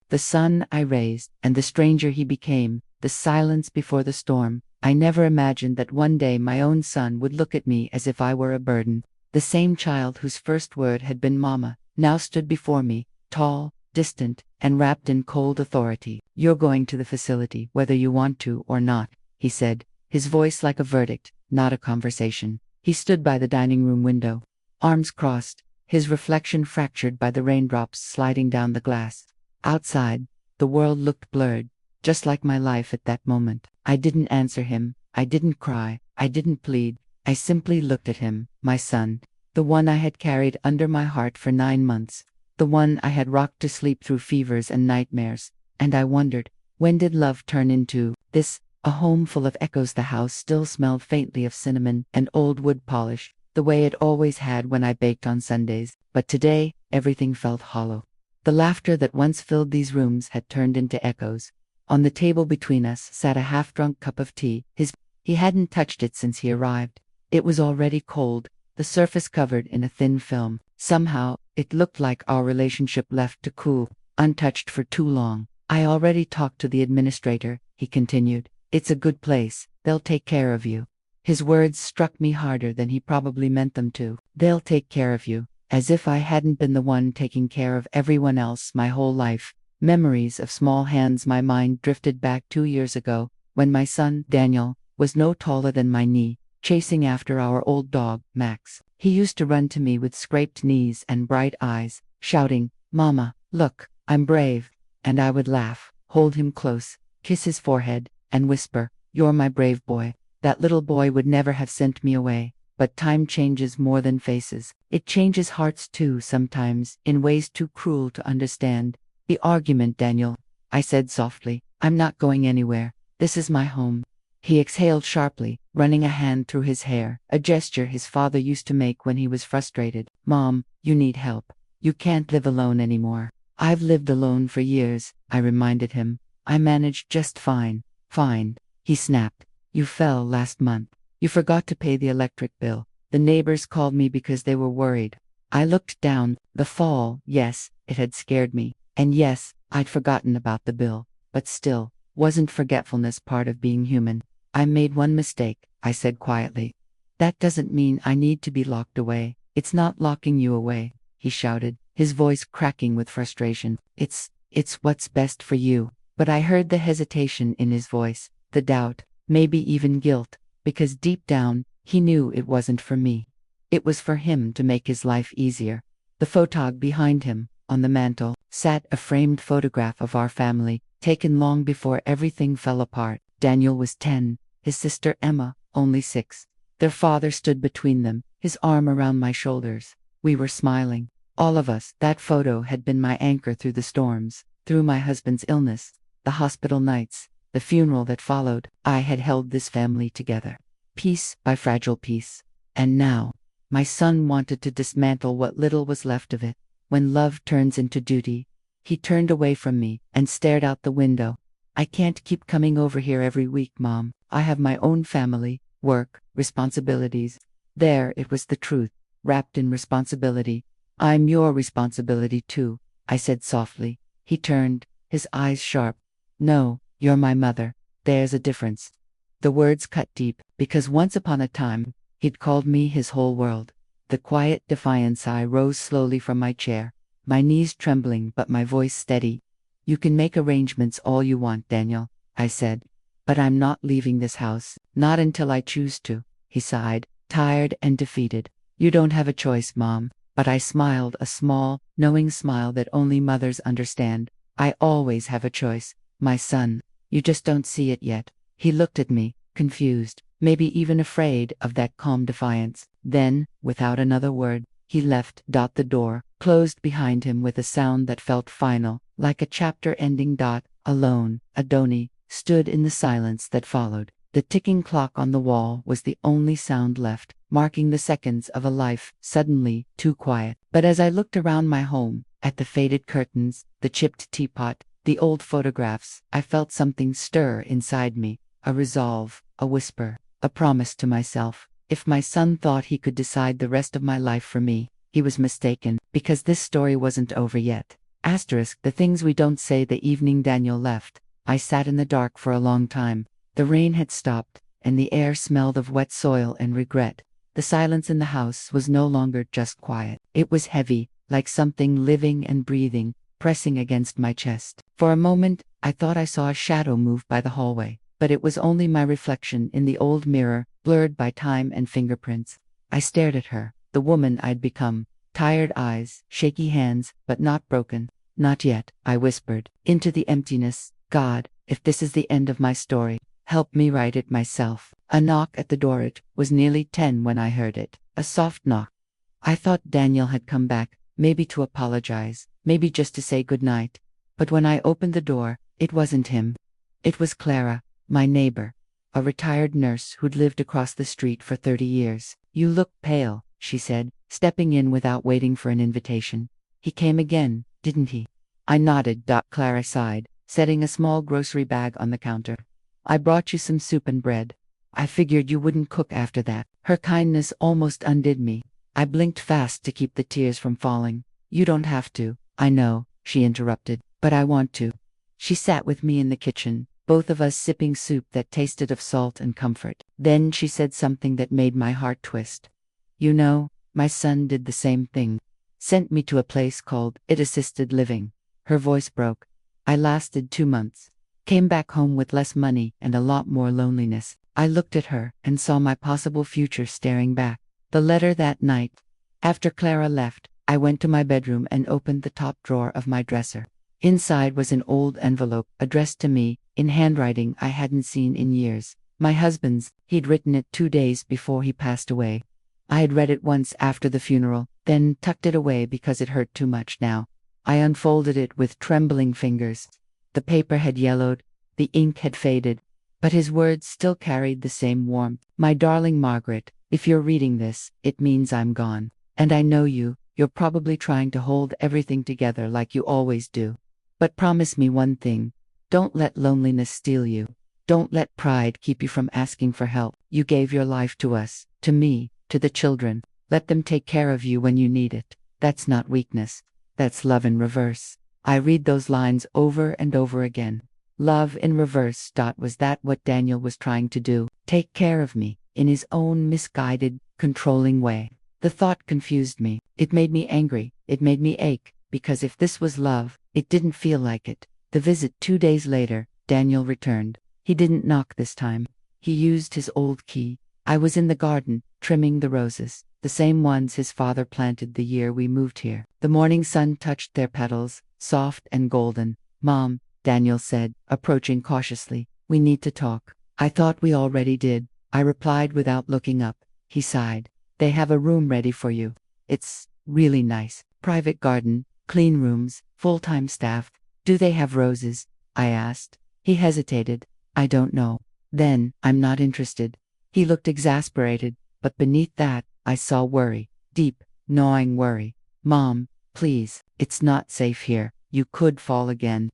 the son I raised, and the stranger he became, the silence before the storm. I never imagined that one day my own son would look at me as if I were a burden. The same child whose first word had been "Mama" now stood before me, tall, distant, and wrapped in cold authority. "You're going to the facility, whether you want to or not," he said, his voice like a verdict, not a conversation. He stood by the dining room window, arms crossed, his reflection fractured by the raindrops sliding down the glass. Outside, the world looked blurred, just like my life at that moment. I didn't answer him. I didn't cry. I didn't plead. I simply looked at him, my son, the one I had carried under my heart for 9 months, the one I had rocked to sleep through fevers and nightmares. And I wondered, when did love turn into this? A home full of echoes. The house still smelled faintly of cinnamon and old wood polish, the way it always had when I baked on Sundays. But today, everything felt hollow. The laughter that once filled these rooms had turned into echoes. On the table between us sat a half-drunk cup of tea. He hadn't touched it since he arrived. It was already cold, the surface covered in a thin film. Somehow, it looked like our relationship left to cool, untouched for too long. "I already talked to the administrator," he continued. "It's a good place. They'll take care of you." His words struck me harder than he probably meant them to. "They'll take care of you," as if I hadn't been the one taking care of everyone else my whole life. Memories of small hands. My mind drifted back 2 years ago, when my son, Daniel, was no taller than my knee, chasing after our old dog, Max. He used to run to me with scraped knees and bright eyes, shouting, "Mama, look, I'm brave." And I would laugh, hold him close, kiss his forehead, and whisper, "You're my brave boy." That little boy would never have sent me away. But time changes more than faces. It changes hearts too, sometimes, in ways too cruel to understand. "The argument, Daniel," I said softly. "I'm not going anywhere. This is my home." He exhaled sharply, running a hand through his hair, a gesture his father used to make when he was frustrated. "Mom, you need help. You can't live alone anymore." "I've lived alone for years," I reminded him. "I managed just fine." "Fine," he snapped. "You fell last month. You forgot to pay the electric bill. The neighbors called me because they were worried." I looked down. The fall, yes, it had scared me. And yes, I'd forgotten about the bill. But still, wasn't forgetfulness part of being human? "I made one mistake," I said quietly. "That doesn't mean I need to be locked away." "It's not locking you away," he shouted, his voice cracking with frustration. It's what's best for you." But I heard the hesitation in his voice, the doubt, maybe even guilt, because deep down, he knew it wasn't for me. It was for him to make his life easier. The photog behind him, on the mantel, sat a framed photograph of our family, taken long before everything fell apart. Daniel was 10, his sister Emma, only 6. Their father stood between them, his arm around my shoulders. We were smiling, all of us. That photo had been my anchor through the storms, through my husband's illness, the hospital nights, the funeral that followed. I had held this family together, piece by fragile piece. And now, my son wanted to dismantle what little was left of it. When love turns into duty. He turned away from me and stared out the window. "I can't keep coming over here every week, Mom. I have my own family, work, responsibilities." There it was, the truth, wrapped in responsibility. "I'm your responsibility too," I said softly. He turned, his eyes sharp. "No, you're my mother. There's a difference." The words cut deep, because once upon a time, he'd called me his whole world. The quiet defiance. I rose slowly from my chair, my knees trembling but my voice steady. "You can make arrangements all you want, Daniel," I said. "But I'm not leaving this house, not until I choose to." He sighed, tired and defeated. "You don't have a choice, Mom." But I smiled, a small, knowing smile that only mothers understand. "I always have a choice, my son. You just don't see it yet." He looked at me, confused, maybe even afraid of that calm defiance. Then, without another word, he left. The door closed behind him with a sound that felt final, like a chapter ending. Alone, Adoni stood in the silence that followed. The ticking clock on the wall was the only sound left, marking the seconds of a life suddenly too quiet. But as I looked around my home, at the faded curtains, the chipped teapot, the old photographs, I felt something stir inside me, a resolve, a whisper, a promise to myself. If my son thought he could decide the rest of my life for me, he was mistaken, because this story wasn't over yet. Asterisk, the things we don't say. The evening Daniel left, I sat in the dark for a long time. The rain had stopped, and the air smelled of wet soil and regret. The silence in the house was no longer just quiet. It was heavy, like something living and breathing, pressing against my chest. For a moment, I thought I saw a shadow move by the hallway, but it was only my reflection in the old mirror, blurred by time and fingerprints. I stared at her, the woman I'd become. Tired eyes, shaky hands, but not broken. Not yet, I whispered, into the emptiness. God, if this is the end of my story, help me write it myself. A knock at the door. It was nearly 10 when I heard it. A soft knock. I thought Daniel had come back, maybe to apologize, maybe just to say goodnight. But when I opened the door, it wasn't him. It was Clara, my neighbor, a retired nurse who'd lived across the street for 30 years. You look pale, she said, stepping in without waiting for an invitation. He came again, didn't he? I nodded. Clara sighed, setting a small grocery bag on the counter. I brought you some soup and bread. I figured you wouldn't cook after that. Her kindness almost undid me. I blinked fast to keep the tears from falling. You don't have to, I know, she interrupted, but I want to. She sat with me in the kitchen, both of us sipping soup that tasted of salt and comfort. Then she said something that made my heart twist. You know, my son did the same thing. Sent me to a place called assisted living. Her voice broke. I lasted 2 months. Came back home with less money and a lot more loneliness. I looked at her and saw my possible future staring back. The letter that night. After Clara left, I went to my bedroom and opened the top drawer of my dresser. Inside was an old envelope addressed to me, in handwriting I hadn't seen in years. My husband's. He'd written it 2 days before he passed away. I had read it once after the funeral, then tucked it away because it hurt too much now. I unfolded it with trembling fingers. The paper had yellowed, the ink had faded, but his words still carried the same warmth. My darling Margaret, if you're reading this, it means I'm gone. And I know you're probably trying to hold everything together like you always do. But promise me one thing. Don't let loneliness steal you. Don't let pride keep you from asking for help. You gave your life to us, to me, to the children. Let them take care of you when you need it. That's not weakness. That's love in reverse. I read those lines over and over again. Love in reverse. Was that what Daniel was trying to do? Take care of me, in his own misguided, controlling way. The thought confused me. It made me angry. It made me ache, because if this was love, it didn't feel like it. The visit 2 days later, Daniel returned. He didn't knock this time. He used his old key. I was in the garden, trimming the roses, the same ones his father planted the year we moved here. The morning sun touched their petals, soft and golden. Mom, Daniel said, approaching cautiously, we need to talk. I thought we already did, I replied without looking up. He sighed. They have a room ready for you. It's really nice. Private garden, clean rooms, full-time staff. Do they have roses? I asked. He hesitated. I don't know. Then, I'm not interested. He looked exasperated, but beneath that, I saw worry. Deep, gnawing worry. Mom, please, it's not safe here. You could fall again.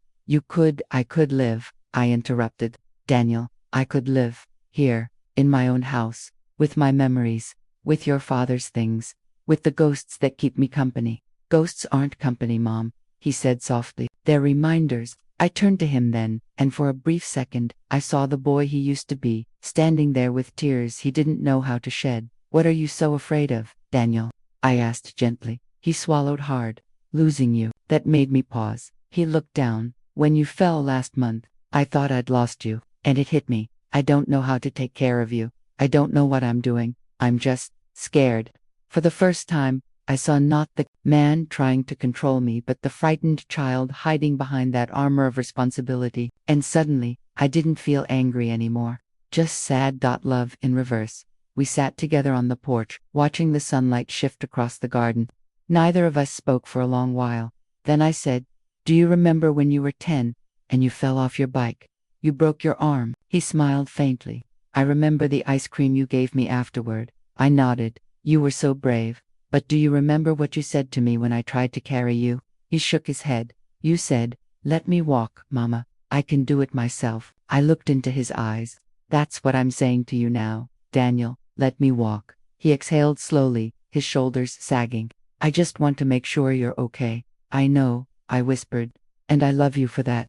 I could live, I interrupted. Daniel, I could live, here, in my own house, with my memories, with your father's things, with the ghosts that keep me company. Ghosts aren't company, Mom, he said softly. They're reminders. I turned to him then, and for a brief second, I saw the boy he used to be, standing there with tears he didn't know how to shed. What are you so afraid of, Daniel? I asked gently. He swallowed hard. Losing you. That made me pause. He looked down. When you fell last month, I thought I'd lost you, and it hit me. I don't know how to take care of you. I don't know what I'm doing. I'm just scared. For the first time, I saw not the man trying to control me, but the frightened child hiding behind that armor of responsibility. And suddenly, I didn't feel angry anymore. Just sad. Love in reverse. We sat together on the porch, watching the sunlight shift across the garden. Neither of us spoke for a long while. Then I said, do you remember when you were 10, and you fell off your bike? You broke your arm. He smiled faintly. I remember the ice cream you gave me afterward. I nodded. You were so brave. But do you remember what you said to me when I tried to carry you? He shook his head. You said, let me walk, Mama. I can do it myself. I looked into his eyes. That's what I'm saying to you now, Daniel. Let me walk. He exhaled slowly, his shoulders sagging. I just want to make sure you're okay. I know, I whispered. And I love you for that.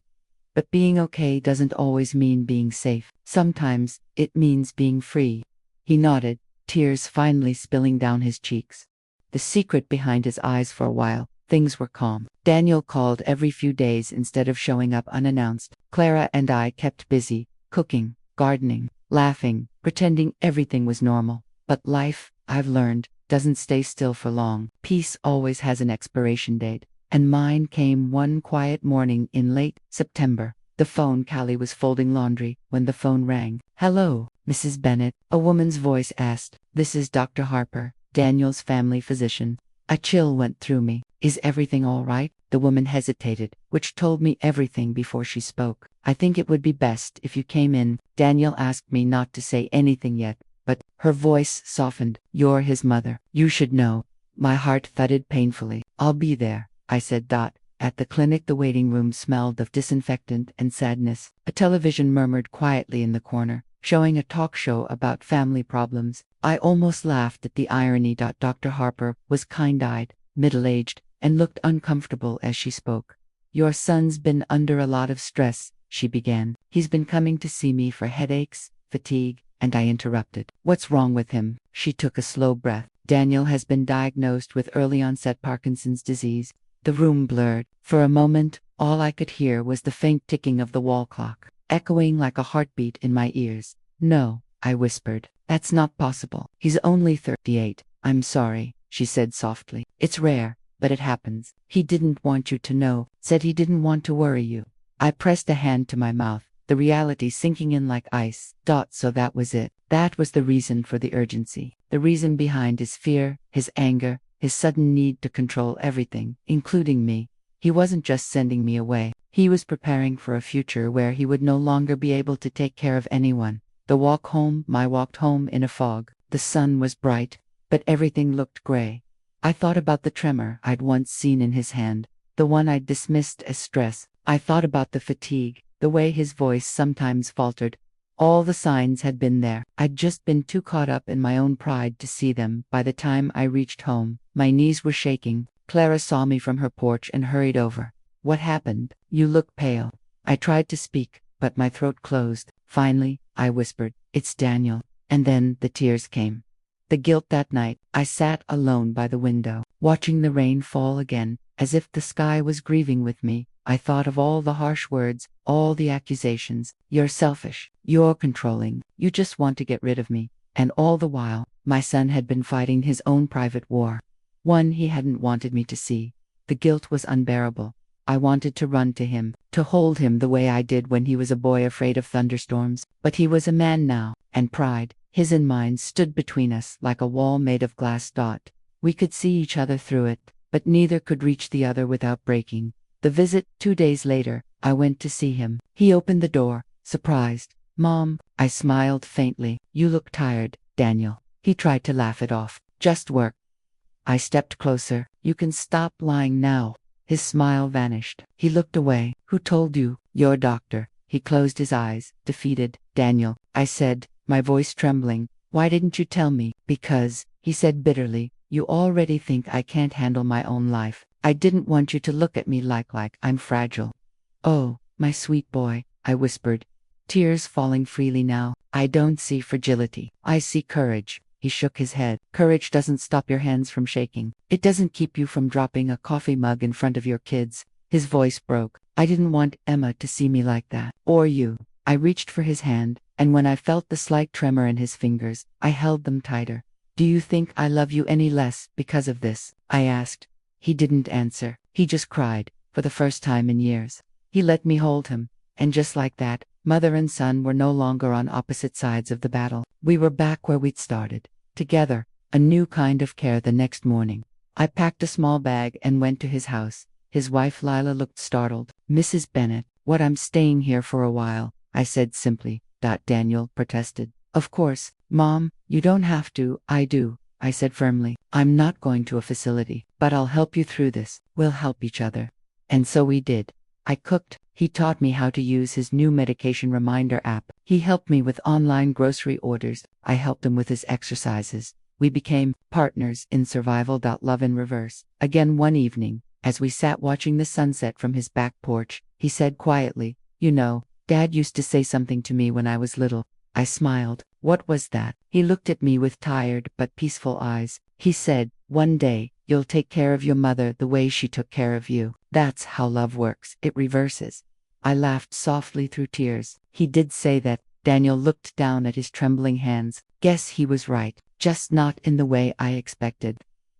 But being okay doesn't always mean being safe. Sometimes it means being free. He nodded, tears finally spilling down his cheeks. The secret behind his eyes for a while, things were calm. Daniel called every few days instead of showing up unannounced. Clara and I kept busy, cooking, gardening, laughing, pretending everything was normal. But life, I've learned, doesn't stay still for long. Peace always has an expiration date. And mine came one quiet morning in late September. The phone. Callie was folding laundry when the phone rang. "Hello, Mrs. Bennett," a woman's voice asked. "This is Dr. Harper, Daniel's family physician." A chill went through me. "Is everything all right?" The woman hesitated, which told me everything before she spoke. "I think it would be best if you came in." Daniel asked me not to say anything yet, but her voice softened. "You're his mother. You should know." My heart thudded painfully. "I'll be there," I said. At the clinic, the waiting room smelled of disinfectant and sadness. A television murmured quietly in the corner, showing a talk show about family problems. I almost laughed at the irony. Dr. Harper was kind-eyed, middle-aged, and looked uncomfortable as she spoke. "Your son's been under a lot of stress," she began. "He's been coming to see me for headaches, fatigue," and I interrupted. "What's wrong with him?" She took a slow breath. "Daniel has been diagnosed with early-onset Parkinson's disease." The room blurred. For a moment, all I could hear was the faint ticking of the wall clock, echoing like a heartbeat in my ears. "No," I whispered. "That's not possible. He's only 38. "I'm sorry," she said softly. "It's rare, but it happens. He didn't want you to know, said he didn't want to worry you." I pressed a hand to my mouth, the reality sinking in like ice. So that was it. That was the reason for the urgency. The reason behind his fear, his anger, his sudden need to control everything, including me. He wasn't just sending me away. He was preparing for a future where he would no longer be able to take care of anyone. I walked home in a fog. The sun was bright, but everything looked gray. I thought about the tremor I'd once seen in his hand, the one I'd dismissed as stress. I thought about the fatigue, the way his voice sometimes faltered. All the signs had been there. I'd just been too caught up in my own pride to see them. By the time I reached home, my knees were shaking. Clara saw me from her porch and hurried over. "What happened? You look pale." I tried to speak, but my throat closed. Finally, I whispered, "It's Daniel." And then the tears came. The guilt. That night, I sat alone by the window, watching the rain fall again, as if the sky was grieving with me. I thought of all the harsh words, all the accusations. "You're selfish. You're controlling. You just want to get rid of me." And all the while, my son had been fighting his own private war. One he hadn't wanted me to see. The guilt was unbearable. I wanted to run to him, to hold him the way I did when he was a boy afraid of thunderstorms. But he was a man now, and pride, his and mine, stood between us like a wall made of glass. We could see each other through it, but neither could reach the other without breaking. The visit. 2 days later, I went to see him. He opened the door, surprised. "Mom," I smiled faintly. "You look tired, Daniel." He tried to laugh it off. "Just work." I stepped closer. "You can stop lying now." His smile vanished. He looked away. "Who told you?" "Your doctor." He closed his eyes, defeated. "Daniel," I said, my voice trembling, "why didn't you tell me?" "Because," he said bitterly, "you already think I can't handle my own life. I didn't want you to look at me like I'm fragile." "Oh, my sweet boy," I whispered, tears falling freely now. "I don't see fragility. I see courage." He shook his head. "Courage doesn't stop your hands from shaking. It doesn't keep you from dropping a coffee mug in front of your kids." His voice broke. "I didn't want Emma to see me like that. Or you." I reached for his hand, and when I felt the slight tremor in his fingers, I held them tighter. "Do you think I love you any less because of this?" I asked. He didn't answer. He just cried, for the first time in years. He let me hold him, and just like that, mother and son were no longer on opposite sides of the battle. We were back where we'd started, together, a new kind of care. The next morning, I packed a small bag and went to his house. His wife Lila looked startled. "Mrs. Bennett, what? I'm staying here for a while," I said simply. Daniel protested. "Of course, Mom, you don't have to." "I do," I said firmly. "I'm not going to a facility, but I'll help you through this. We'll help each other." And so we did. I cooked. He taught me how to use his new medication reminder app. He helped me with online grocery orders. I helped him with his exercises. We became partners in survival. Love in reverse. Again one evening, As we sat watching the sunset from his back porch, he said quietly, "You know, Dad used to say something to me when I was little." I smiled. "What was that?" He looked at me with tired but peaceful eyes. He said, "One day, you'll take care of your mother the way she took care of you. That's how love works, it reverses." I laughed softly through tears. He did say that. Daniel looked down at his trembling hands. Guess he was right, just not in the way I expected.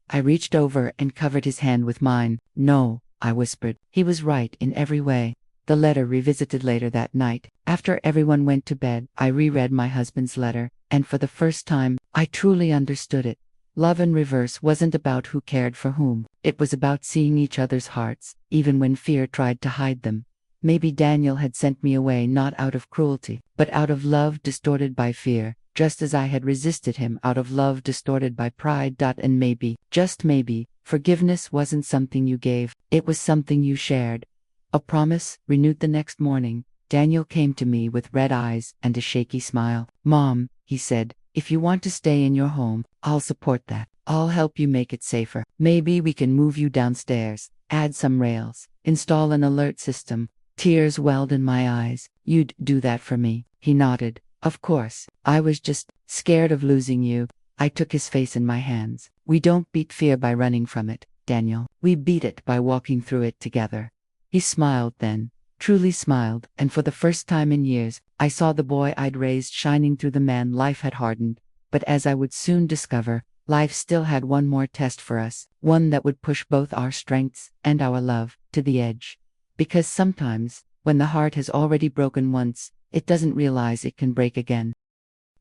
I reached over and covered his hand with mine. "No," I whispered. He was right in every way. The letter revisited later that night. After everyone went to bed, I reread my husband's letter, and for the first time, I truly understood it. Love in reverse wasn't about who cared for whom. It was about seeing each other's hearts, even when fear tried to hide them. Maybe Daniel had sent me away not out of cruelty, but out of love distorted by fear, just as I had resisted him out of love distorted by pride. And maybe, just maybe, forgiveness wasn't something you gave, it was something you shared. A promise, renewed the next morning. Daniel came to me with red eyes and a shaky smile. "Mom," he said, "if you want to stay in your home, I'll support that. I'll help you make it safer. Maybe we can move you downstairs, add some rails, install an alert system." Tears welled in my eyes. "You'd do that for me?" He nodded. "Of course. I was just scared of losing you." I took his face in my hands. "We don't beat fear by running from it, Daniel. We beat it by walking through it together." He smiled then, truly smiled, and for the first time in years, I saw the boy I'd raised shining through the man life had hardened. But as I would soon discover, life still had one more test for us, one that would push both our strengths and our love to the edge. Because sometimes, when the heart has already broken once, it doesn't realize it can break again.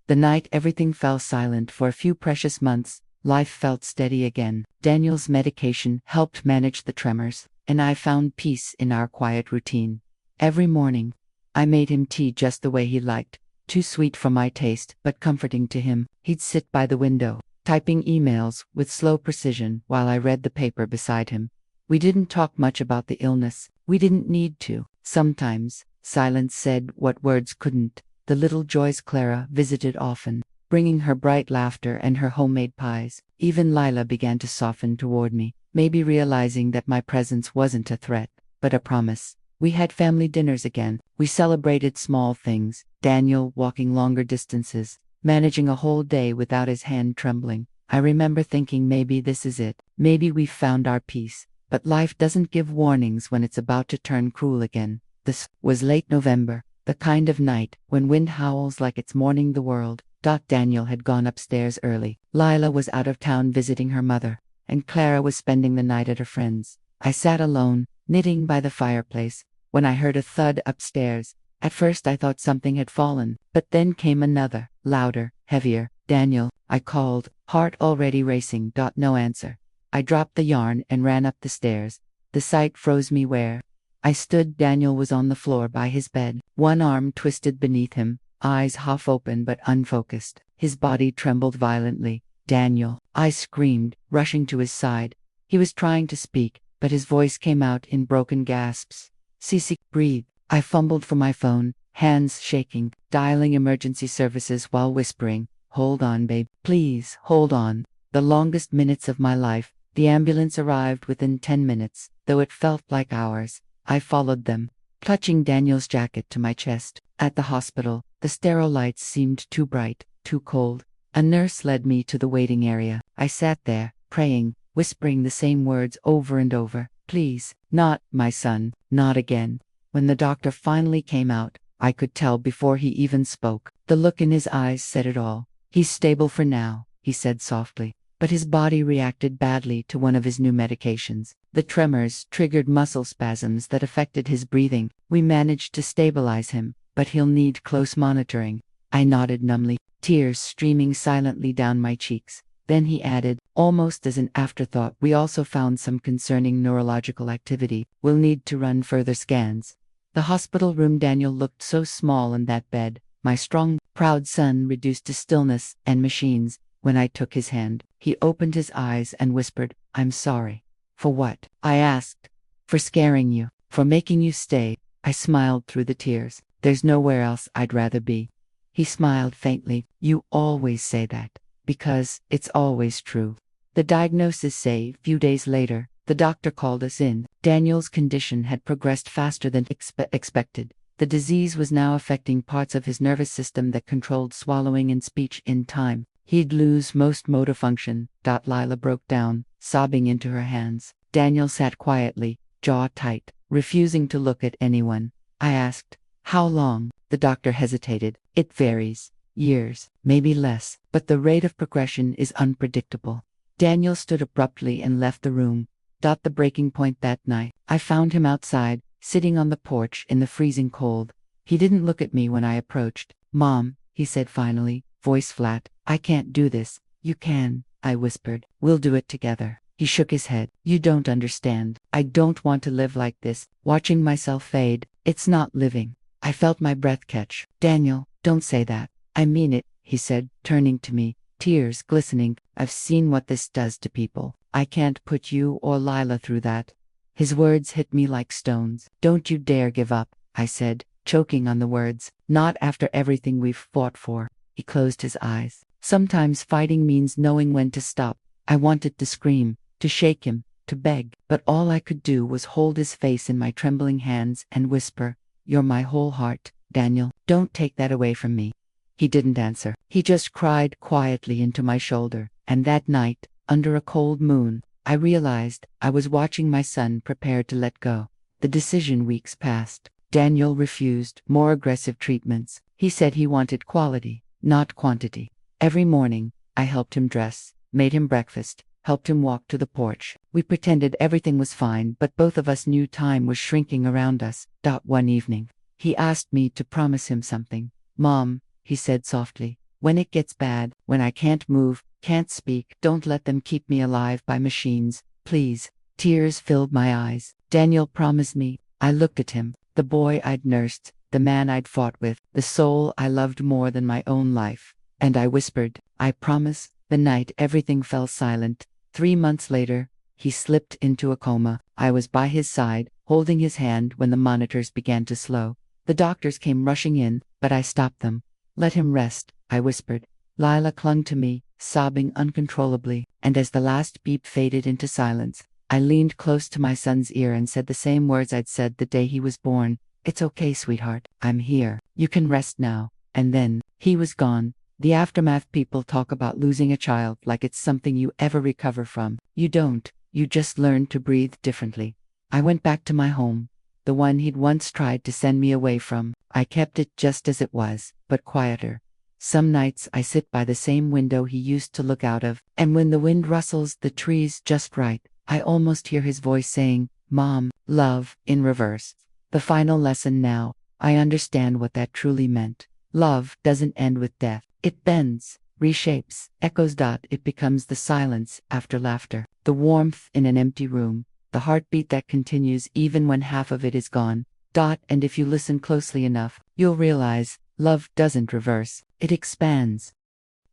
The night everything fell silent for a few precious months, life felt steady again. Daniel's medication helped manage the tremors, and I found peace in our quiet routine. Every morning, I made him tea just the way he liked, too sweet for my taste, but comforting to him. He'd sit by the window, typing emails with slow precision while I read the paper beside him. We didn't talk much about the illness. We didn't need to. Sometimes, silence said what words couldn't. The little joys Clara visited often, bringing her bright laughter and her homemade pies. Even Lila began to soften toward me, maybe realizing that my presence wasn't a threat, but a promise. We had family dinners again. We celebrated small things. Daniel walking longer distances, managing a whole day without his hand trembling. I remember thinking maybe this is it. Maybe we've found our peace. But life doesn't give warnings when it's about to turn cruel again. This was late November, the kind of night when wind howls like it's mourning the world. Daniel had gone upstairs early. Lila was out of town visiting her mother, and Clara was spending the night at her friend's. I sat alone, knitting by the fireplace, when I heard a thud upstairs. At first I thought something had fallen, but then came another, louder, heavier. "Daniel," I called, heart already racing. No answer. I dropped the yarn and ran up the stairs. The sight froze me where I stood. Daniel was on the floor by his bed, one arm twisted beneath him, eyes half open but unfocused. His body trembled violently. "Daniel!" I screamed, rushing to his side. He was trying to speak, but his voice came out in broken gasps. "Cece, breathe." I fumbled for my phone, hands shaking, dialing emergency services while whispering, "Hold on, babe. Please, hold on." The longest minutes of my life. The ambulance arrived within 10 minutes, though it felt like hours. I followed them, clutching Daniel's jacket to my chest. At the hospital, the sterile lights seemed too bright, too cold. A nurse led me to the waiting area. I sat there, praying, whispering the same words over and over. "Please, not my son, not again." When the doctor finally came out, I could tell before he even spoke. The look in his eyes said it all. "He's stable for now," he said softly. But his body reacted badly to one of his new medications. The tremors triggered muscle spasms that affected his breathing. "We managed to stabilize him, but he'll need close monitoring." I nodded numbly, tears streaming silently down my cheeks. Then he added, almost as an afterthought, "We also found some concerning neurological activity. We'll need to run further scans." The hospital room. Daniel looked so small in that bed, my strong, proud son reduced to stillness and machines. When I took his hand, he opened his eyes and whispered, "I'm sorry." "For what?" I asked. "For scaring you, for making you stay." I smiled through the tears. "There's nowhere else I'd rather be." He smiled faintly. "You always say that, because it's always true." The diagnosis, say, few days later, The doctor called us in. Daniel's condition had progressed faster than expected. The disease was now affecting parts of his nervous system that controlled swallowing and speech. In time, he'd lose most motor function. Lila broke down, sobbing into her hands. Daniel sat quietly, jaw tight, refusing to look at anyone. I asked, "How long?" The doctor hesitated. "It varies. Years, maybe less, but the rate of progression is unpredictable." Daniel stood abruptly and left the room. The breaking point that night, I found him outside, sitting on the porch in the freezing cold. He didn't look at me when I approached. "Mom," he said finally, voice flat, "I can't do this." "You can," I whispered. "We'll do it together." He shook his head. "You don't understand. I don't want to live like this, watching myself fade. It's not living." I felt my breath catch. "Daniel, don't say that." "I mean it," he said, turning to me, tears glistening. "I've seen what this does to people. I can't put you or Lila through that." His words hit me like stones. "Don't you dare give up," I said, choking on the words. "Not after everything we've fought for." He closed his eyes. Sometimes fighting means knowing when to stop. I wanted to scream, to shake him, to beg, but all I could do was hold his face in my trembling hands and whisper, "You're my whole heart, Daniel. Don't take that away from me." He didn't answer. He just cried quietly into my shoulder. And that night, under a cold moon, I realized I was watching my son prepare to let go. The decision weeks passed. Daniel refused more aggressive treatments. He said he wanted quality, not quantity. Every morning, I helped him dress, made him breakfast, helped him walk to the porch. We pretended everything was fine, but both of us knew time was shrinking around us. One evening, he asked me to promise him something. "Mom," he said softly, "when it gets bad, when I can't move, can't speak, don't let them keep me alive by machines, please." Tears filled my eyes. Daniel promised me. I looked at him, the boy I'd nursed, the man I'd fought with, the soul I loved more than my own life. And I whispered, "I promise." The night everything fell silent. 3 months later, he slipped into a coma. I was by his side, holding his hand when the monitors began to slow. The doctors came rushing in, but I stopped them. "Let him rest," I whispered. Lila clung to me, sobbing uncontrollably, and as the last beep faded into silence, I leaned close to my son's ear and said the same words I'd said the day he was born. "It's okay, sweetheart. I'm here. You can rest now." And then, he was gone. The aftermath. People talk about losing a child like it's something you ever recover from. You don't. You just learn to breathe differently. I went back to my home, the one he'd once tried to send me away from. I kept it just as it was, but quieter. Some nights I sit by the same window he used to look out of, and when the wind rustles the trees just right, I almost hear his voice saying, "Mom, love," in reverse. The final lesson now, I understand what that truly meant. Love doesn't end with death. It bends, reshapes, echoes. It becomes the silence after laughter, the warmth in an empty room, the heartbeat that continues even when half of it is gone. And if you listen closely enough, you'll realize, love doesn't reverse, it expands.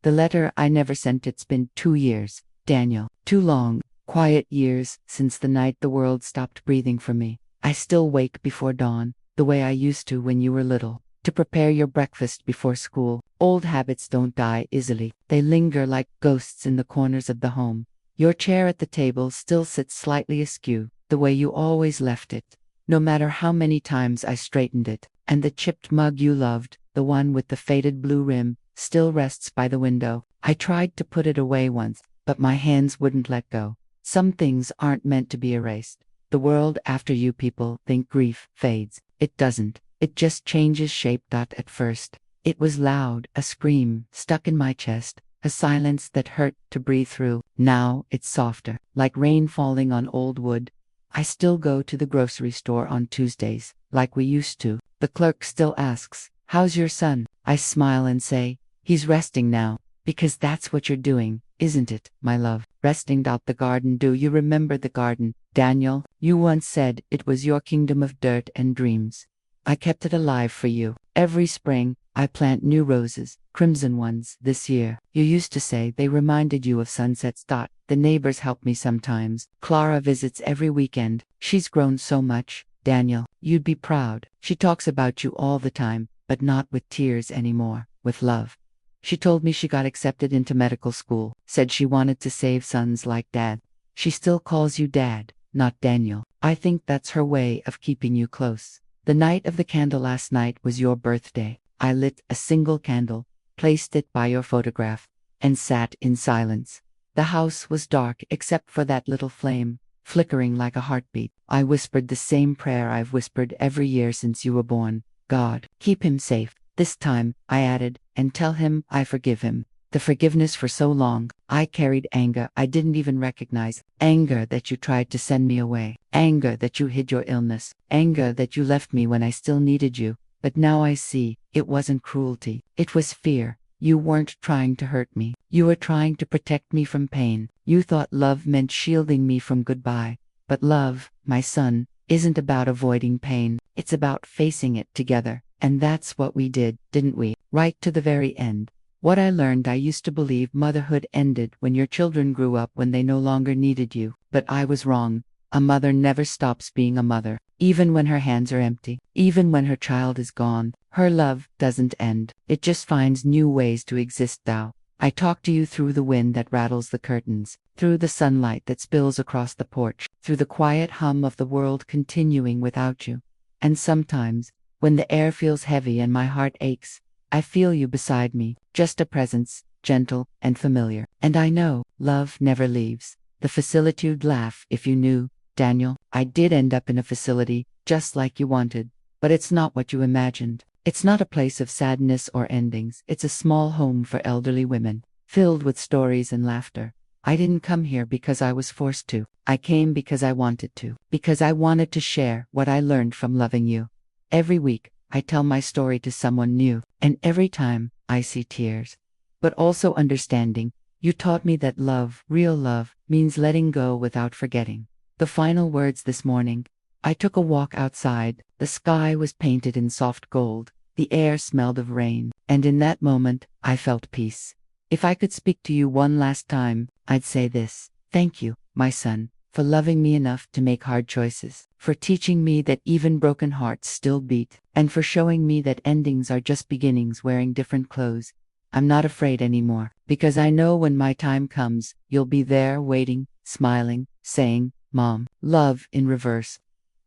The letter I never sent. It's been 2 years, Daniel. 2 long, quiet years since the night the world stopped breathing for me. I still wake before dawn, the way I used to when you were little, to prepare your breakfast before school. Old habits don't die easily. They linger like ghosts in the corners of the home. Your chair at the table still sits slightly askew, the way you always left it, no matter how many times I straightened it. And the chipped mug you loved, the one with the faded blue rim, still rests by the window. I tried to put it away once, but my hands wouldn't let go. Some things aren't meant to be erased. The world after you. People think grief fades. It doesn't. It just changes shape. At first, it was loud, a scream stuck in my chest, a silence that hurt to breathe through. Now it's softer, like rain falling on old wood. I still go to the grocery store on Tuesdays, like we used to. The clerk still asks, "How's your son?" I smile and say, "He's resting now." Because that's what you're doing, isn't it, my love? Resting. The garden. Do you remember the garden, Daniel? You once said it was your kingdom of dirt and dreams. I kept it alive for you. Every spring, I plant new roses, crimson ones. This year, you used to say they reminded you of sunsets. The neighbors help me sometimes. Clara visits every weekend. She's grown so much, Daniel. You'd be proud. She talks about you all the time, but not with tears anymore, with love. She told me she got accepted into medical school, said she wanted to save sons like Dad. She still calls you Dad. not Daniel. I think that's her way of keeping you close. The night of the candle last night was your birthday. I lit a single candle, placed it by your photograph, and sat in silence. The house was dark except for that little flame, flickering like a heartbeat. I whispered the same prayer I've whispered every year since you were born. God, keep him safe. This time, I added, and tell him I forgive him. The forgiveness for so long, I carried anger I didn't even recognize. Anger that you tried to send me away. Anger that you hid your illness. Anger that you left me when I still needed you. But now I see, it wasn't cruelty. It was fear. You weren't trying to hurt me. You were trying to protect me from pain. You thought love meant shielding me from goodbye. But love, my son, isn't about avoiding pain. It's about facing it together. And that's what we did, didn't we? Right to the very end. What I learned, I used to believe motherhood ended when your children grew up, when they no longer needed you. But I was wrong. A mother never stops being a mother. Even when her hands are empty, even when her child is gone, her love doesn't end. It just finds new ways to exist now. I talk to you through the wind that rattles the curtains, through the sunlight that spills across the porch, through the quiet hum of the world continuing without you. And sometimes, when the air feels heavy and my heart aches, I feel you beside me, just a presence, gentle and familiar. And I know, love never leaves. The facility you'd laugh if you knew, Daniel. I did end up in a facility, just like you wanted. But it's not what you imagined. It's not a place of sadness or endings. It's a small home for elderly women, filled with stories and laughter. I didn't come here because I was forced to. I came because I wanted to. Because I wanted to share what I learned from loving you. Every week, I tell my story to someone new, and every time, I see tears. But also understanding. You taught me that love, real love, means letting go without forgetting. The final words this morning. I took a walk outside. The sky was painted in soft gold. The air smelled of rain. And in that moment, I felt peace. If I could speak to you one last time, I'd say this. Thank you, my son, for loving me enough to make hard choices, for teaching me that even broken hearts still beat, and for showing me that endings are just beginnings wearing different clothes. I'm not afraid anymore, because I know when my time comes, you'll be there waiting, smiling, saying, Mom, love in reverse.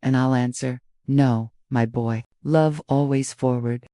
And I'll answer, no, my boy, love always forward.